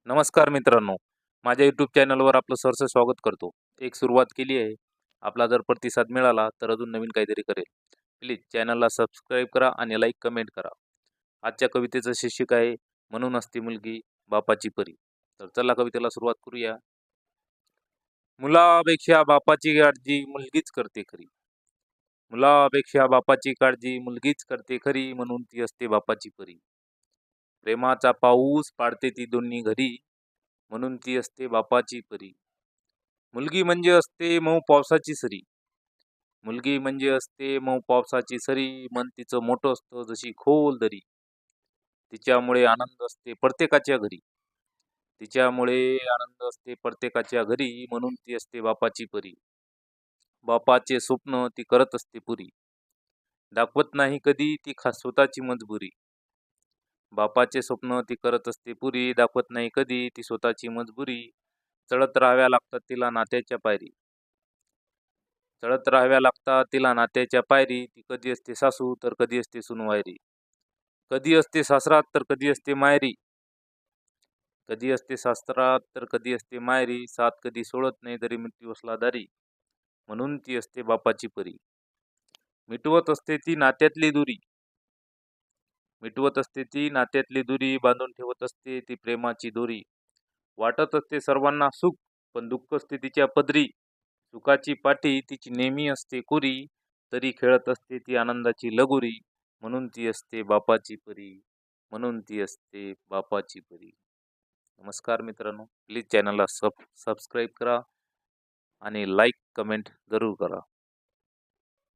नमस्कार मित्रांनो, माझ्या यूट्यूब चॅनलवर आपलं सहर्ष स्वागत करतो. एक सुरुवात केली आहे. आपला जर प्रतिसाद मिळाला तर अजून नवीन काहीतरी करेल. प्लीज चॅनलला सबस्क्राईब करा आणि लाईक कमेंट करा. आजच्या कवितेचं शीर्षक आहे, म्हणून असते मुलगी बापाची परी. तर चला कवितेला सुरुवात करूया. मुलापेक्षा बापाची काळजी मुलगीच करते खरी. मुलापेक्षा बापाची काळजी मुलगीच करते खरी, म्हणून ती असते बापाची परी. प्रेमाचा पाऊस पाडते ती दोन्ही घरी, म्हणून ती असते बापाची परी. मुलगी म्हणजे असते मऊ पावसाची सरी. मुलगी म्हणजे असते मऊ पावसाची सरी, मन तिचं मोठं असतं जशी खोल दरी. तिच्यामुळे आनंद असते प्रत्येकाच्या घरी. तिच्यामुळे आनंद असते प्रत्येकाच्या घरी, म्हणून ती असते बापाची परी. बापाचे स्वप्न ती करत असते पुरी. दाखवत नाही कधी ती स्वतःची मजबुरी. बापाचे स्वप्न ती करत असते पुरी, दाखवत नाही कधी ती स्वतःची मजबुरी. चढत राहाव्या लागतात तिला नात्याच्या पायरी. चढत राहाव्या लागतात तिला नात्याच्या पायरी. ती कधी असते सासू तर कधी असते सुनवायरी. कधी असते सासरात तर कधी असते मायरी. कधी असते सासरात तर कधी असते मायरी. साथ कधी सोडत नाही जरी मृत्यू असला दारी, म्हणून ती असते बापाची परी. मिटवत असते ती नात्यातली दुरी. मिटवत असते ती नात्यातली दुरी, बांधून ठेवत असते ती प्रेमाची दोरी. वाटत असते सर्वांना सुख, पण दुःख असते तिच्या पदरी. सुखाची पाठी तिची नेहमी असते कोरी, तरी खेळत असते ती आनंदाची लगोरी, म्हणून ती असते बापाची परी. म्हणून ती असते बापाची परी. नमस्कार मित्रांनो, प्लीज चॅनलला सबस्क्राईब करा आणि लाईक कमेंट जरूर करा.